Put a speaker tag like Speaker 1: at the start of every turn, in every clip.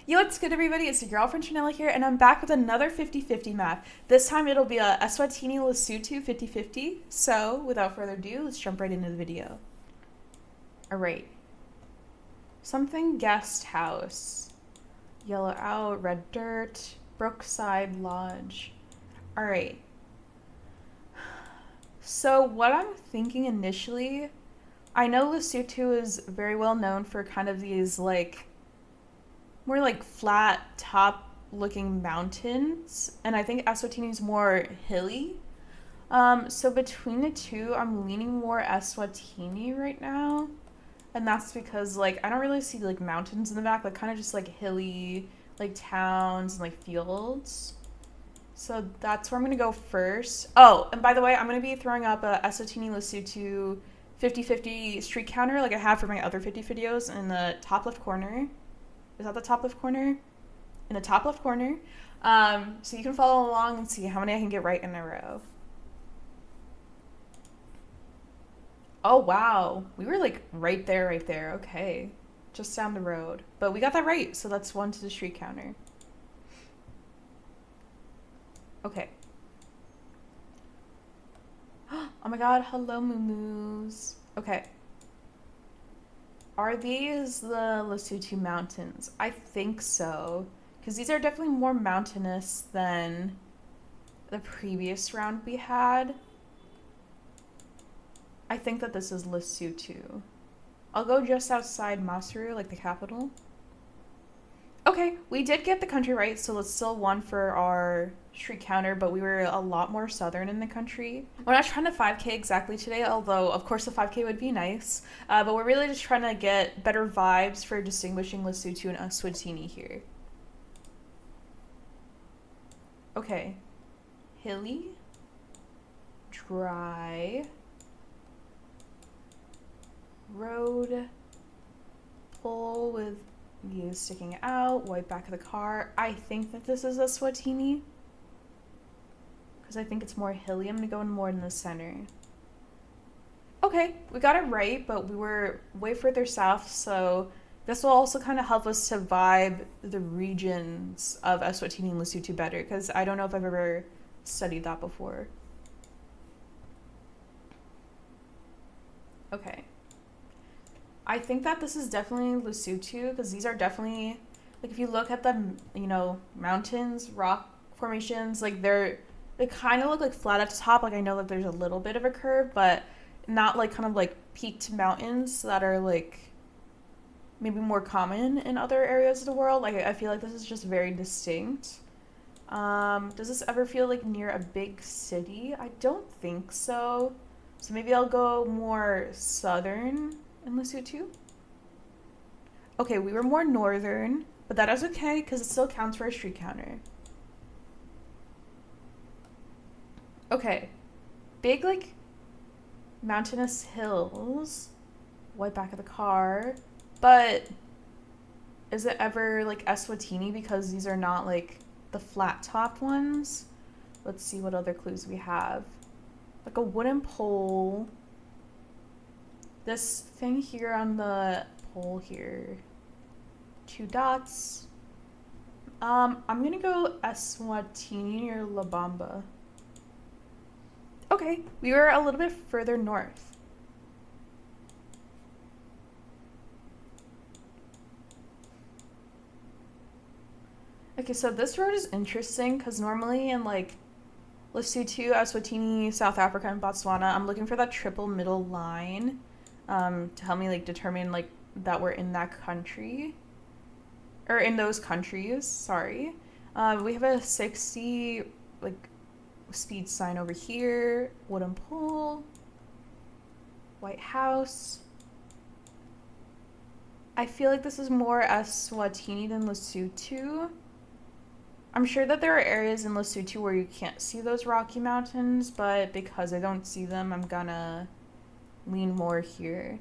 Speaker 1: Yo, what's good, everybody? It's your girlfriend Chanela here, and I'm back with another 50-50 map. This time it'll be a Eswatini Lesotho 50-50. So, without further ado, let's jump right into the video. Alright. Something guest house. Yellow out, red dirt, Brookside Lodge. Alright. So, what I'm thinking initially, I know Lesotho is very well known for kind of these, more like flat top looking mountains, and I think Eswatini is more hilly. So between the two, I'm leaning more Eswatini right now, and that's because I don't really see mountains in the back, kind of just hilly towns and fields. So that's where I'm gonna go first. Oh, and by the way, I'm gonna be throwing up a Eswatini Lesotho 50-50 street counter like I have for my other 50 videos in the top left corner. Is that the top left corner? In the top left corner. So you can follow along and see how many I can get right in a row. Oh, wow. We were right there. Okay. Just down the road. But we got that right, so that's 1 to the street counter. Okay. Oh my god, hello, moo-moos. Okay. Are these the Lesotho Mountains? I think so. Because these are definitely more mountainous than the previous round we had. I think that this is Lesotho. I'll go just outside Maseru, the capital. Okay, we did get the country right, so it's still 1 for our street counter, but we were a lot more southern in the country. We're not trying to 5K exactly today, although of course the 5K would be nice, but we're really just trying to get better vibes for distinguishing Lesotho and Eswatini here. Okay. Hilly. Dry. Road. Pole with views sticking out, white back of the car. I think that this is Eswatini, because I think it's more hilly. I'm gonna go in more in the center. Okay, we got it right, but we were way further south, so this will also kind of help us to vibe the regions of Eswatini and Lesotho better, because I don't know if I've ever studied that before. Okay. I think that this is definitely Lesotho, because these are definitely, if you look at the, mountains, rock formations, they kind of look flat at the top. I know that there's a little bit of a curve, but not peaked mountains that are maybe more common in other areas of the world. I feel like this is just very distinct. Does this ever feel near a big city? I don't think so. So maybe I'll go more southern in Lesotho. Okay, we were more northern, but that is okay because it still counts for a street counter. Okay, big mountainous hills, white back of the car, but is it ever Eswatini because these are not the flat top ones? Let's see what other clues we have. A wooden pole. This thing here on the pole here. 2 dots. I'm gonna go Eswatini or La Bamba. Okay, we were a little bit further north. Okay, so this road is interesting because normally in Lesotho, Eswatini, South Africa, and Botswana, I'm looking for that triple middle line to help me determine that we're in that country. Or in those countries, sorry. We have a 60 speed sign over here, wooden pole, white house. I feel like this is more Eswatini than Lesotho. I'm sure that there are areas in Lesotho where you can't see those rocky mountains, but because I don't see them, I'm gonna lean more here.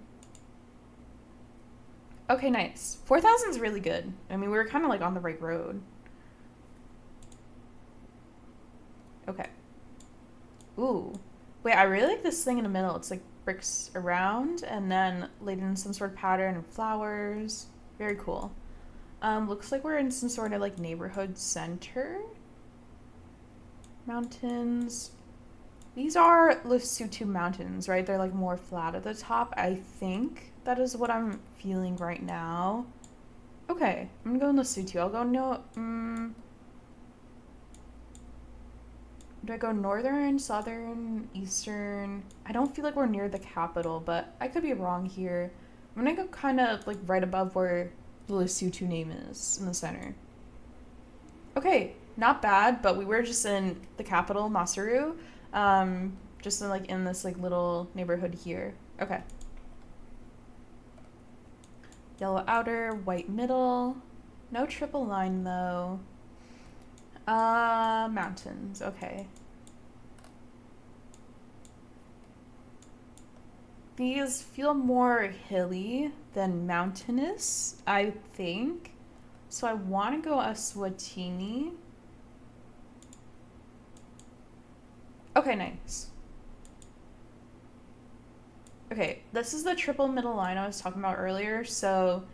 Speaker 1: Okay, nice. 4,000 is really good. I mean, we were kind of on the right road. Okay. Ooh. Wait, I really like this thing in the middle. It's bricks around and then laid in some sort of pattern and flowers. Very cool. Looks like we're in some sort of like neighborhood center. Mountains. These are Lesotho mountains, right? They're like more flat at the top. I think that is what I'm feeling right now. Okay, I'm gonna go in Lesotho. I'll go no. Do I go northern, southern, eastern? I don't feel like we're near the capital, but I could be wrong here. I'm gonna go kind of like right above where the Lesotho name is in the center. Okay, not bad, but we were just in the capital, Maseru. Just in, like in this like little neighborhood here. Okay. Yellow outer, white middle. No triple line though. Mountains. Okay. These feel more hilly than mountainous, I think. So I want to go Eswatini. Okay, nice. Okay, this is the triple middle line I was talking about earlier. So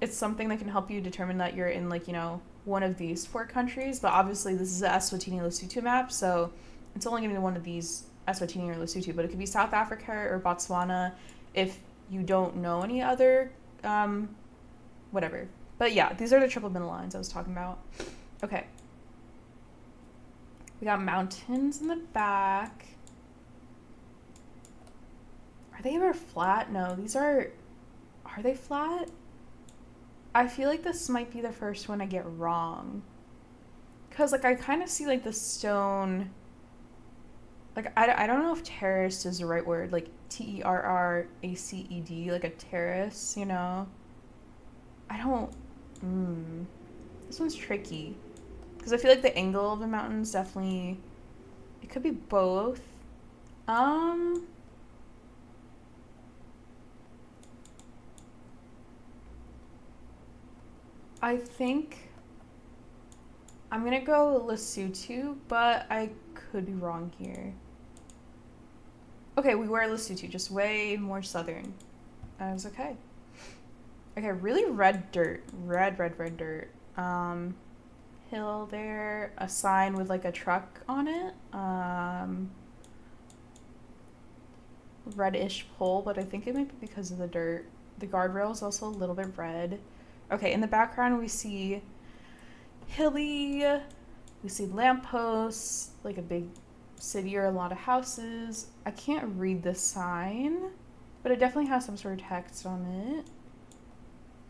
Speaker 1: it's something that can help you determine that you're in, like, you know, one of these four countries. But obviously, this is a Eswatini Lesotho map, so it's only going to be one of these, Eswatini or Lesotho. But it could be South Africa or Botswana if you don't know any other, whatever. But yeah, these are the triple middle lines I was talking about. Okay. We got mountains in the back. Are they ever flat? No, these are they flat? I feel like this might be the first one I get wrong. Because, like, I kind of see, like, the stone... Like, I don't know if terraced is the right word. Like, Terraced, like a terrace, you know? I don't... This one's tricky. Because I feel like the angle of the mountains definitely... It could be both. I think I'm gonna go Lesotho, but I could be wrong here. Okay, we were Lesotho, just way more southern. I was okay. Okay, really red dirt. Red dirt. Hill there, a sign with like a truck on it. Reddish pole, but I think it might be because of the dirt. The guardrail is also a little bit red. Okay, in the background we see hilly, we see lampposts, like a big city or a lot of houses. I can't read the sign, but it definitely has some sort of text on it.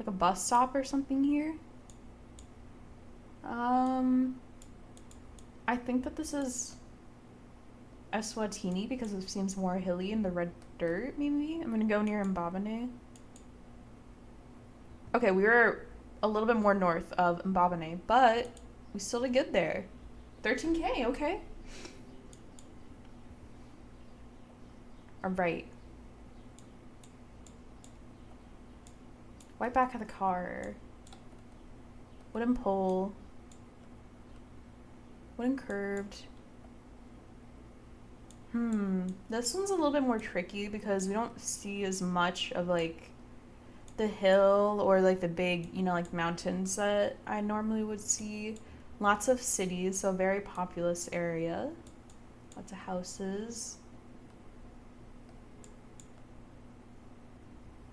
Speaker 1: Like a bus stop or something here. I think that this is Eswatini because it seems more hilly in the red dirt, maybe? I'm gonna go near Mbabane. Okay, we were a little bit more north of Mbabane, but we still did good there. 13K, okay. All right. White back of the car. Wooden pole. Wooden curved. This one's a little bit more tricky because we don't see as much of like the hill or like the big, you know, like mountains that I normally would see. Lots of cities, so very populous area. Lots of houses.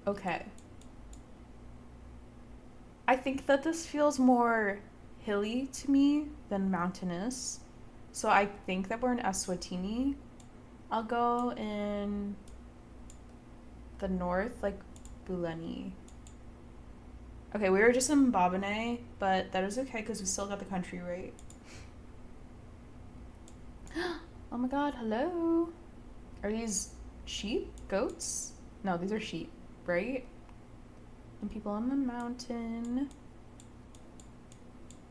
Speaker 1: Okay. I think that this feels more hilly to me than mountainous. So I think that we're in Eswatini. I'll go in the north, like Buleni. Okay, we were just in Mbabane, but that is okay because we still got the country right. Oh my god, hello. Are these sheep? Goats? No, these are sheep, right? And people on the mountain.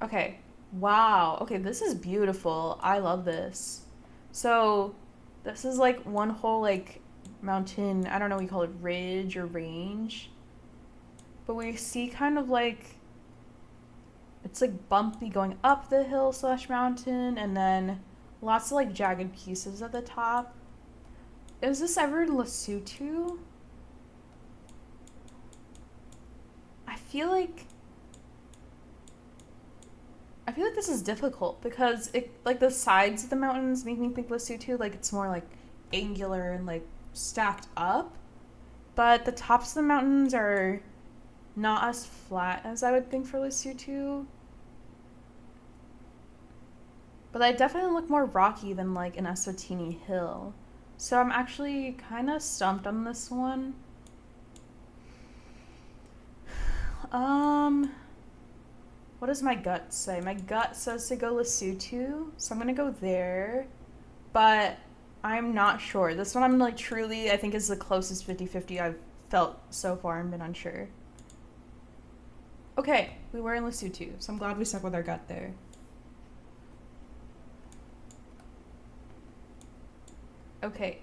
Speaker 1: Okay, wow. Okay, this is beautiful. I love this. So, this is like one whole like mountain, I don't know what you call it, ridge or range. But we see kind of like, it's like bumpy going up the hill slash mountain and then lots of like jagged pieces at the top. Is this ever Lesotho? I feel like I feel like this is difficult because it like the sides of the mountains make me think Lesotho like it's more like angular and like stacked up, but the tops of the mountains are not as flat as I would think for Lesotho. But they definitely look more rocky than like an Eswatini hill. So I'm actually kind of stumped on this one. Um, what does my gut say? My gut says to go Lesotho, so I'm gonna go there. But I'm not sure. This one I'm like truly, I think is the closest 50-50 I've felt so far and been unsure. Okay, we were in Lesotho, so I'm glad we stuck with our gut there. Okay.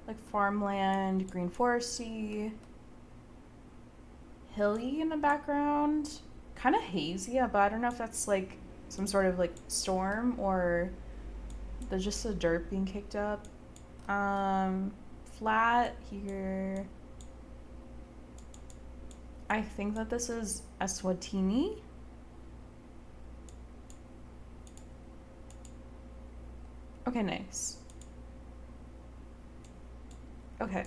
Speaker 1: Like farmland, green foresty, hilly in the background. Kind of hazy, but I don't know if that's like some sort of like storm or there's just the dirt being kicked up. Flat here. I think that this is Eswatini. Okay, nice. Okay.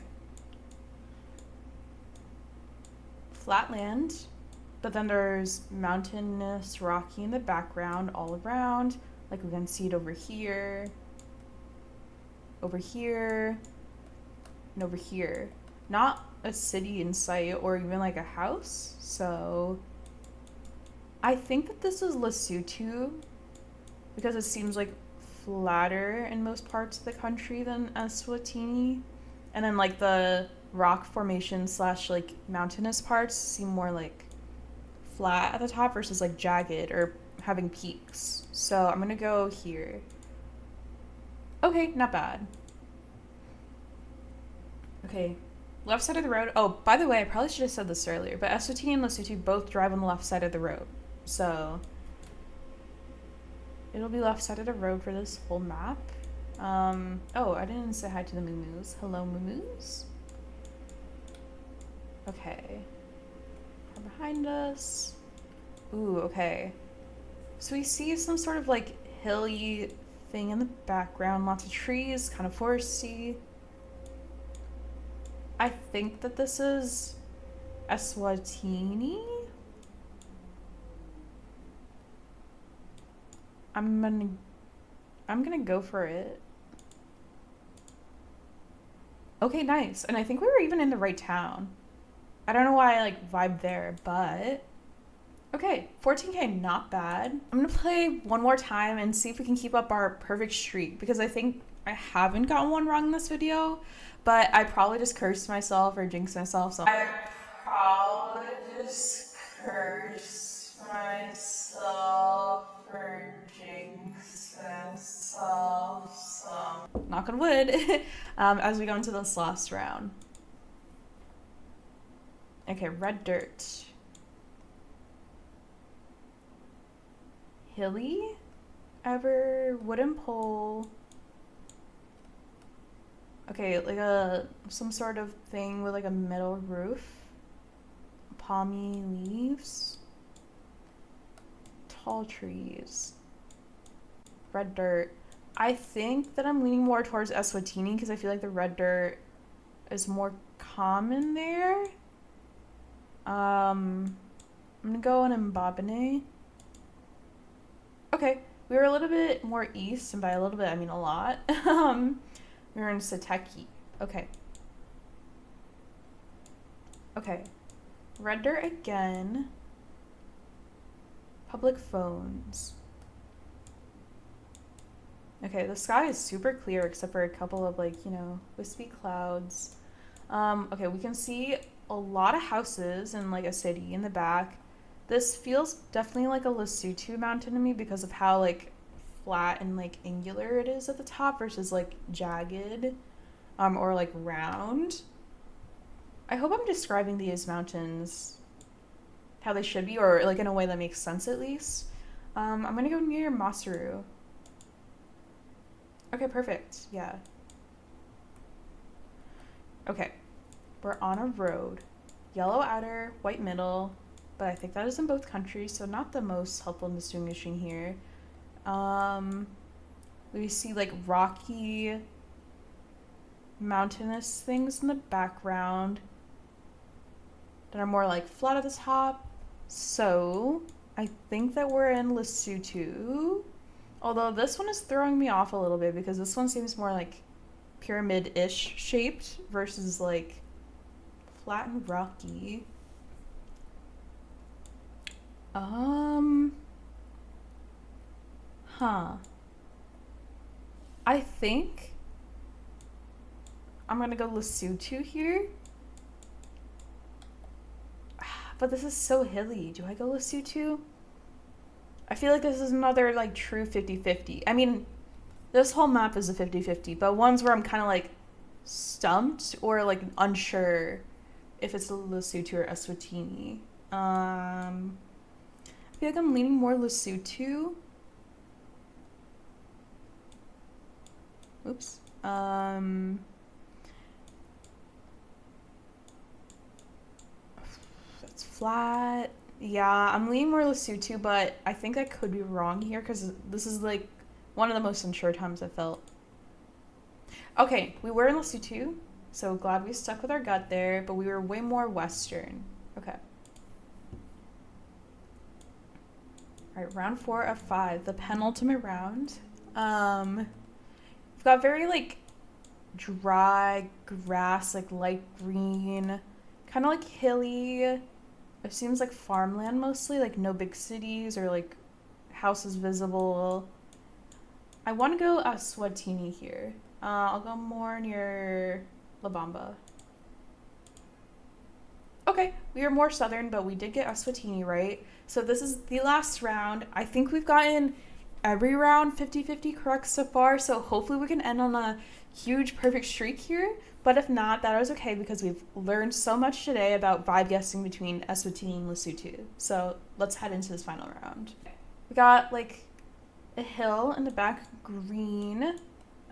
Speaker 1: Flat land, but then there's mountainous, rocky in the background all around. Like we can see it over here, and over here. Not a city in sight or even like a house. So I think that this is Lesotho because it seems like flatter in most parts of the country than Eswatini. And then like the rock formation slash like mountainous parts seem more like flat at the top versus like jagged or having peaks. So I'm gonna go here. Okay, not bad. Okay, left side of the road. Oh, by the way, I probably should have said this earlier, but Eswatini and Lesotho both drive on the left side of the road. So it'll be left side of the road for this whole map. Oh, I didn't say hi to the moo-moos. Hello, moo-moos. Okay. Behind us. Ooh, okay. So we see some sort of like hilly thing in the background. Lots of trees, kind of foresty. I think that this is Eswatini. I'm gonna go for it. Okay, nice. And I think we were even in the right town. I don't know why I like vibe there, but okay, 14K, not bad. I'm gonna play one more time and see if we can keep up our perfect streak because I think I haven't gotten one wrong in this video, but I probably just cursed myself or jinxed myself. So I probably just cursed myself or jinxed myself. So knock on wood as we go into this last round. Okay, red dirt. Hilly? Ever wooden pole. Okay, like some sort of thing with like a metal roof. Palmy leaves. Tall trees. Red dirt. I think that I'm leaning more towards Eswatini because I feel like the red dirt is more common there. I'm gonna go on Mbabane. Okay, we were a little bit more east, and by a little bit I mean a lot. We were in Seteki. Okay. Okay. Red dirt again. Public phones. Okay, the sky is super clear except for a couple of like, you know, wispy clouds. Okay, we can see a lot of houses and like a city in the back. This feels definitely like a Lesotho mountain to me because of how like flat and like angular it is at the top versus like jagged or like round. I hope I'm describing these mountains how they should be or like in a way that makes sense at least. I'm gonna go near Maseru. Okay, perfect. Yeah. Okay. We're on a road. Yellow outer, white middle. but I think that is in both countries, so not the most helpful in distinguishing here. We see like rocky, mountainous things in the background that are more like flat at the top. So I think that we're in Lesotho. Although this one is throwing me off a little bit because this one seems more like pyramid-ish shaped versus like flat and rocky. I think I'm gonna go Lesotho here. But this is so hilly. Do I go Lesotho? I feel like this is another like true 50-50. I mean, this whole map is a 50-50, but ones where I'm kind of like stumped or like unsure if it's Lesotho or Eswatini. I feel like I'm leaning more Lesotho. Oops. That's flat. Yeah, I'm leaning more Lesotho, but I think I could be wrong here because this is like one of the most unsure times I felt. Okay, we were in Lesotho, so glad we stuck with our gut there, but we were way more western. Okay. All right, round 4 of 5, the penultimate round. We've got very like dry grass, like light green, kind of like hilly. It seems like farmland mostly, like no big cities or like houses visible. I want to go Eswatini here. I'll go more near La Bamba. Okay, we are more southern, but we did get Eswatini right. So this is the last round. I think we've gotten every round 50-50 correct so far, so hopefully we can end on a huge perfect streak here. But if not, that is okay because we've learned so much today about vibe guessing between Eswatini and Lesotho. So let's head into this final round. We got like a hill in the back, green,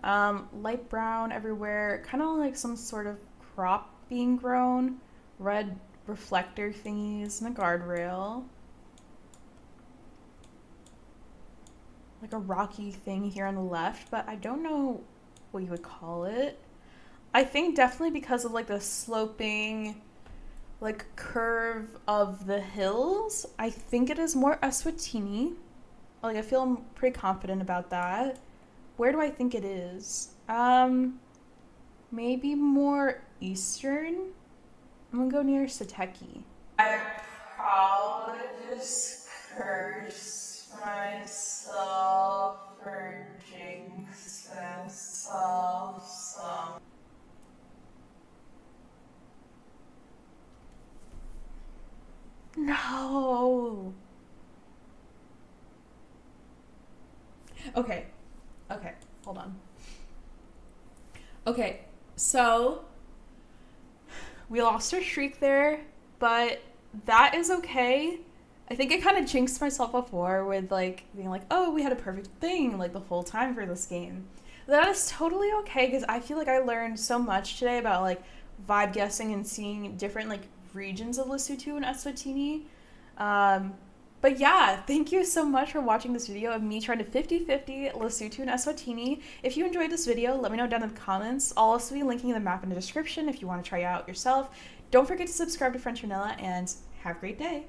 Speaker 1: light brown everywhere, kind of like some sort of crop being grown, red reflector thingies, and a guardrail. Like a rocky thing here on the left, but I don't know what you would call it. I think definitely because of like the sloping like curve of the hills, I think it is more Eswatini. Like I feel pretty confident about that. Where do I think it is? Maybe more eastern. I'm gonna go near Sateki. I probably just cursed myself for jinxing myself some. No. Okay. Okay. Hold on. Okay. So we lost our streak there, but that is okay. I think I kind of jinxed myself before with like being like, oh, we had a perfect thing like the whole time for this game. That is totally okay because I feel like I learned so much today about like vibe guessing and seeing different like regions of Lesotho and Eswatini. But yeah, thank you so much for watching this video of me trying to 50-50 Lesotho and Eswatini. If you enjoyed this video, let me know down in the comments. I'll also be linking the map in the description if you want to try it out yourself. Don't forget to subscribe to French Vanilla and have a great day.